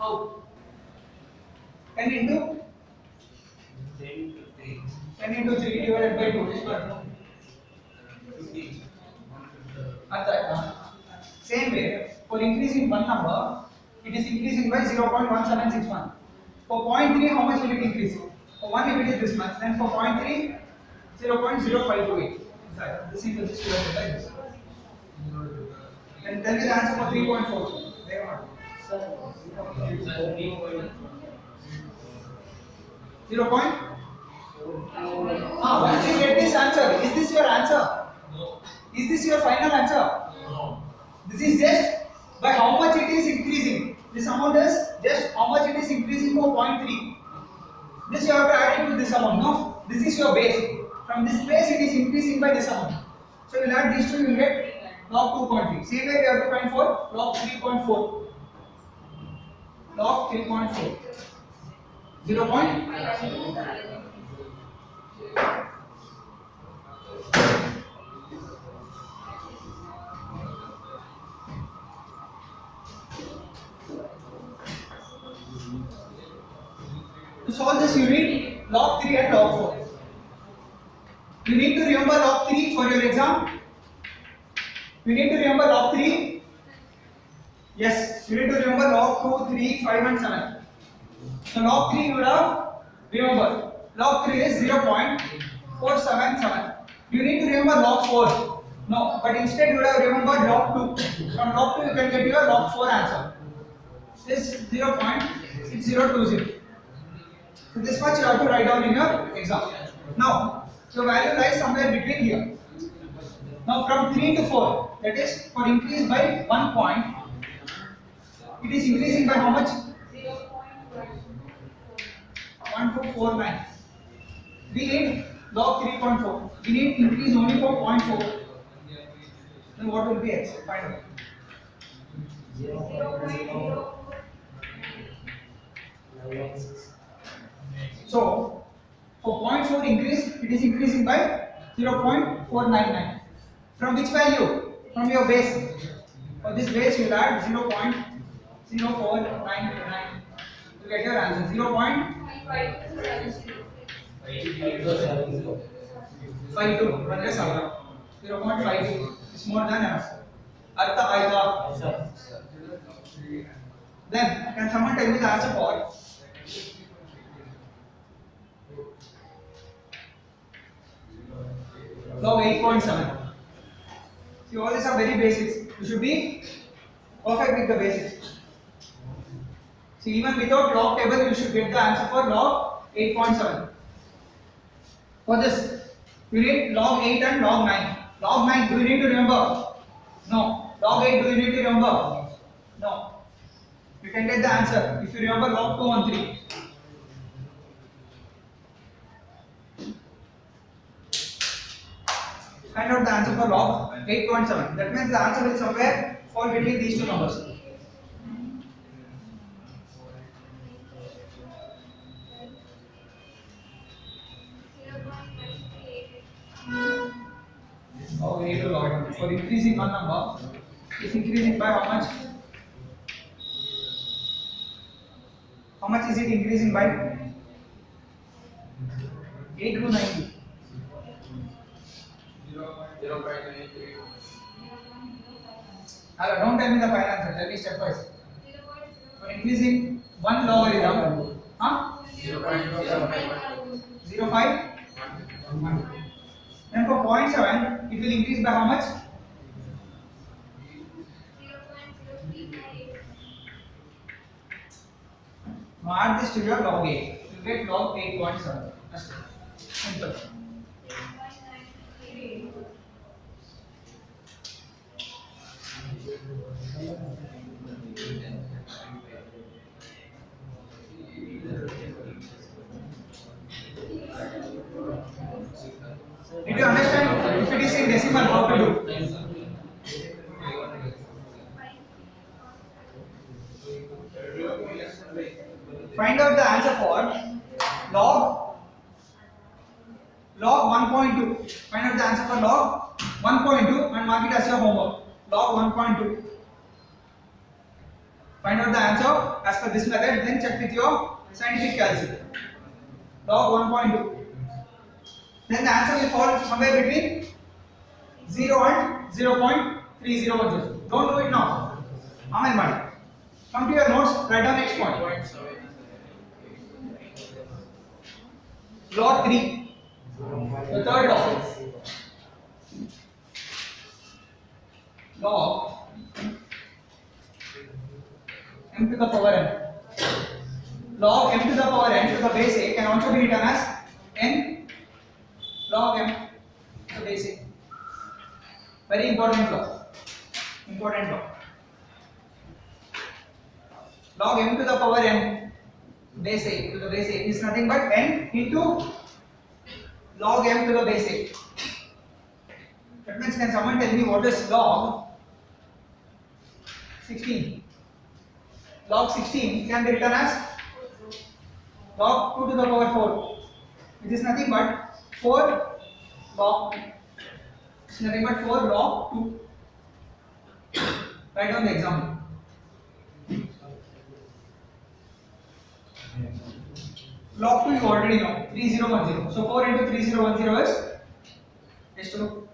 How? 10 into 10 into 3 divided by 2 is what? Same way, for increasing one number, it is increasing by 0.1761. For 0.3, how much will it increase? For 1, if it is this much, then for 0.3, 0.0528. This into this divided by this. And tell me the answer for 3.4. They are not. 0. Once you get this answer, is this your answer? No. Is this your final answer? No. This is just by how much it is increasing. This amount is just how much it is increasing for 0.3. This you have to add it to this amount. No, this is your base. From this base it is increasing by this amount. So you will add these two, you will get log 2.3. Same way we have to find for log 3.4. Log 3.4. 0. To solve this, you need log 3 and log 4. You need to remember log 3 for your exam. You need to remember log 3. Yes, you need to remember log 2, 3, 5 and 7. So log 3 you would have remember. Log 3 is 0.477. You need to remember log 4. No, but instead you would have remembered log 2. From log 2 you can get your log 4 answer. This 0.6020. So this much you have to write down in your exam. Now, your value lies somewhere between here. Now from 3 to 4, that is for increase by 1 point, it is increasing by how much? 1249. We need log 3.4. We need increase only for 0.4. Then what will be x? Find out. 0.0. So for 0.4 increase, it is increasing by 0.499. From which value? From your base. For this base you will add 0.0499 to get your answer. 0.52. 0.52 is more than enough. Artha aayega. Then can someone tell me the answer for log 8.7? See, all these are very basics. You should be perfect with the basics. See, even without log table, you should get the answer for log 8.7. For this, you need log 8 and log 9. Log 9, do you need to remember? No. Log 8, do you need to remember? No. You can get the answer if you remember log 2 and 3. Find out the answer for log 8.7. That means the answer will somewhere fall between these two numbers. Oh, we need to log. For increasing one number, it's increasing by how much? How much is it increasing by? 8 to 90. 0.93. Don't tell me the final answer. Tell me stepwise. For increasing one logarithm, 0.05. Then for 0.7, it will increase by how much? 0.035. Now add this to your log 8. You will get log 8.7. That's it. Simple. Did you understand? If it is in decimal, how to do? Find out the answer for log 1.2. Find out the answer for log 1.2 and mark it as your homework. Log 1.2. Find out the answer as per this method, then check with your scientific calculator. Log 1.2. Then the answer will fall somewhere between 0 and 0.3010. Don't do it now. Amen, buddy. Come to your notes, write down next point. Log 3. The third law. Log m to the power n. Log m to the power n to the base a can also be written as n log m to the base a. Very important law. Important law. Log m to the power n base a to the base a is nothing but n into log m to the base a. That means, can someone tell me what is log 16? Log 16 can be written as log 2 to the power 4, which is nothing but 4 log. It's nothing but 4 log 2. Write down the example. Log 2 you already know, 3010. So 4 into 3010 is to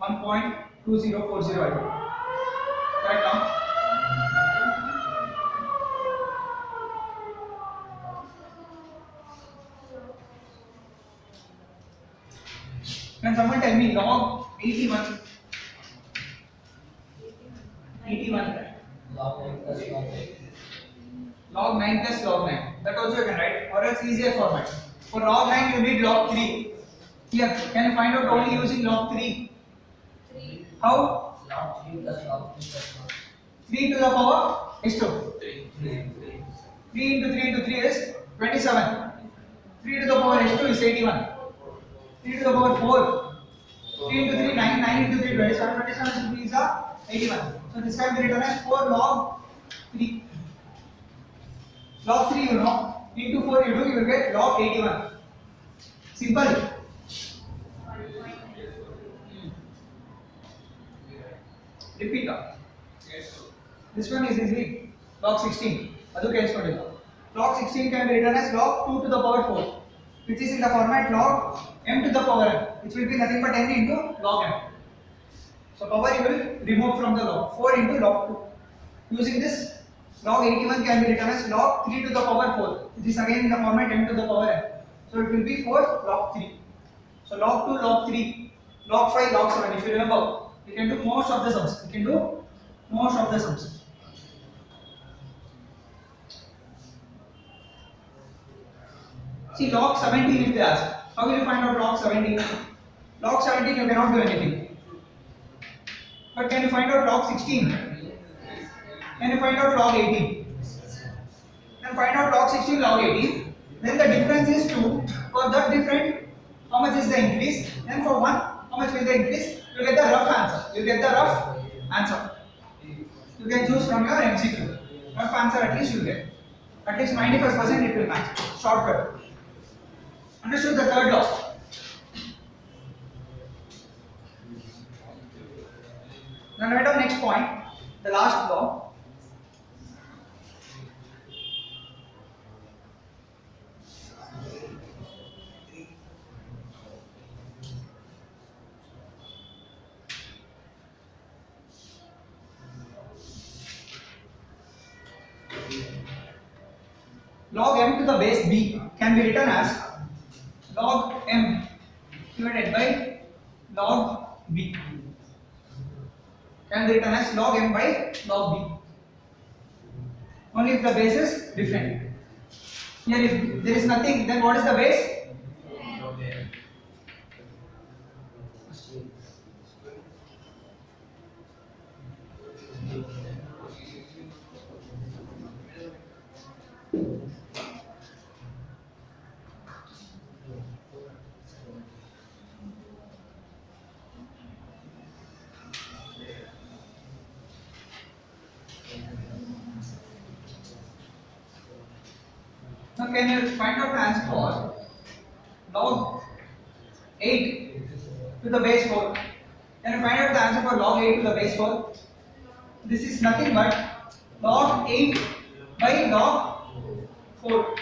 1.2040. Right now. Can someone tell me log 81? 81. Log 9 plus log 8. Log 9 plus log 9. That also you can write, or else easier format. For log 9 you need log 3. Here, can you find out only using log 3? 3. How? Log 3 plus log 3 plus log 3 to the power is 2. 3. 3 into 3 into 3 is 27. 3 to the power is 2 is 81. 3 to the power 4. 3 into 3, 9. 9 into 3, 27. 27 into 3 is 81. So this can be written as 4 log 3. Log 3 you know. Into 4 you do, you will get log 81. Simple. Repeat. This one is easy. Log 16. Log 16 can be written as log 2 to the power 4, which is in the format log m to the power n, which will be nothing but n into log m. So power you will remove from the log. 4 into log 2. Using this, log 81 can be written as log 3 to the power 4, which is again in the format m to the power n. So it will be 4 log 3. So log 2, log 3, log 5, log 7. If you remember, you can do most of the sums. You can do most of the sums. See, log 17 if they ask. How will you find out log 17? Log 17 you cannot do anything. But can you find out log 16? Can you find out log 18? Then find out log 16, log 18. Then the difference is 2. For that different, how much is the increase? Then for 1, how much will the increase? You get the rough answer. You get the rough answer. You can choose from your MCQ. Rough answer at least you get. At least 95% it will match. Shortcut. Understood the third law? Now write down next point, the last law. Log m to the base b can be written as log m divided by log b. Can be written as log m by log b. Only if the base is different. Here if there is nothing, then what is the base? Now can you find out the answer for log 8 to the base 4? Can you find out the answer for log 8 to the base 4? This is nothing but log 8 by log 4.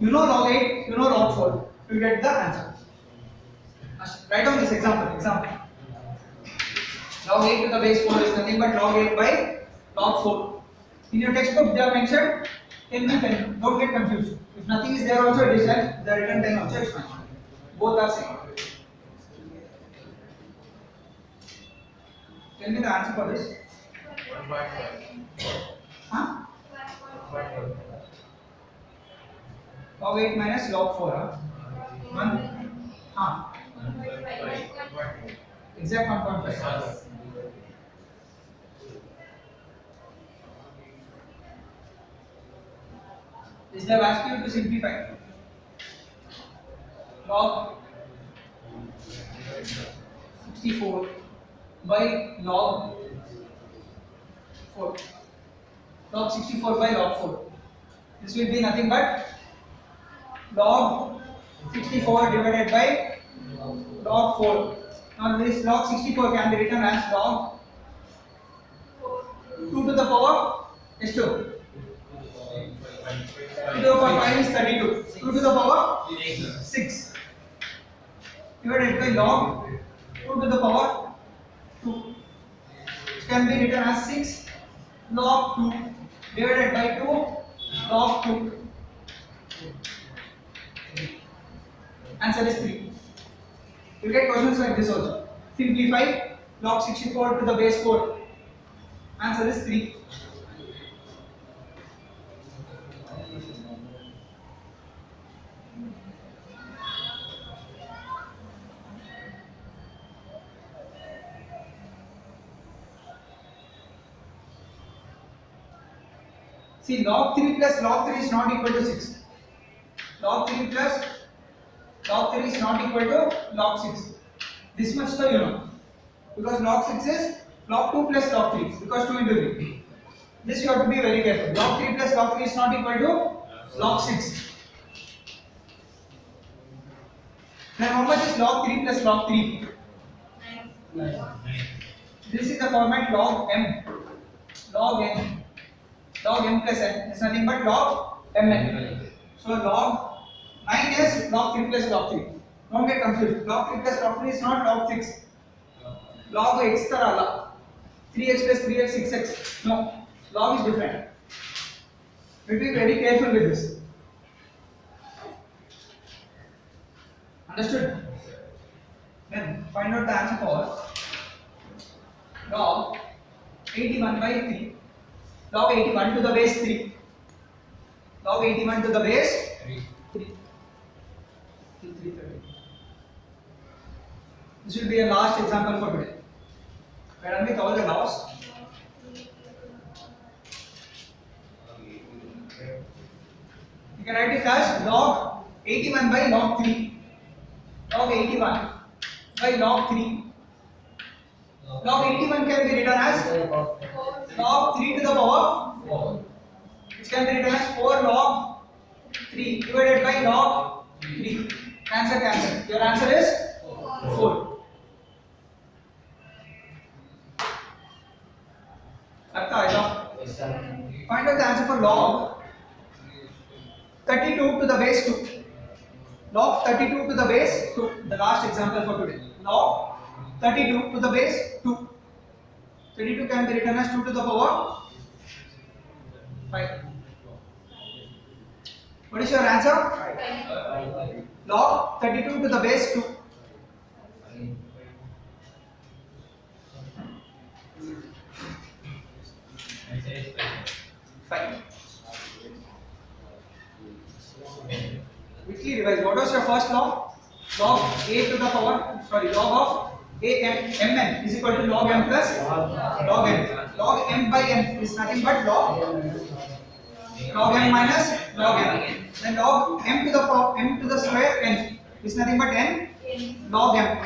You know log 8, you know log 4. You get the answer. Write down this example. Log 8 to the base 4 is nothing but log 8 by log 4. In your textbook they have mentioned 10 and 10. Don't get confused. If nothing is there also it is there. The written 10 also is fine. Both are same. Tell me the answer for this. 1.5. Huh? 1.5. Log 8 minus log 4. Huh? 1. Huh? 1.5. Exact 1.5. This they have asked you to simplify. Log 64 by log 4. Log 64 by log 4. This will be nothing but log 64 divided by log 4. Now this log 64 can be written as log 2 to the power is 2. 2 to the power 5 is 32. 2 to the power 6 divided by log 2 to the power 2. It can be written as 6 log 2 divided by 2 log 2. Answer is 3. You get questions like this also. Simplify log 64 to the base 4. Answer is 3. See, log 3 plus log 3 is not equal to 6. Log 3 plus log 3 is not equal to log 6. This much though you know. Because log 6 is log 2 plus log 3. Because 2 into 3. This you have to be very careful. Log 3 plus log 3 is not equal to log 6. Then how much is log 3 plus log 3? 9. This is the format log m. Log n. Log m plus n is nothing but log mn. So log 9 is log 3 plus log 3. Don't get confused. Log 3 plus log 3 is not log 6. Log x tarala. 3x plus 3x 6x. No. Log is different. Be very careful with this. Understood? Then find out the answer for log 81 by 3. Log 81 to the base 3. Log 81 to the base 3. This will be a last example for today. We are done with all the laws. You can write it as log 81 by log 3. Log 81 by log 3. Log 81 can be written as log 3 to the power 4. Which can be written as 4 log 3 divided by log 3. Answer. Your answer is 4. Find out the answer for log 32 to the base 2. Log 32 to the base 2. The last example for today. Log 32 to the base 2. 32 can be written as 2 to the power 5. What is your answer? 5. Log 32 to the base 2. Fine. Quickly revise. What was your first law? Log a to the power, log of a mn is equal to log m plus log n. Log m by n is nothing but log m minus log n. Then log m to the square n is nothing but n log m.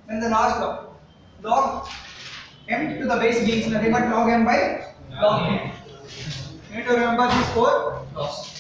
Then the last law, log m to the base b is nothing but log m by log n. You need to remember these 4 laws.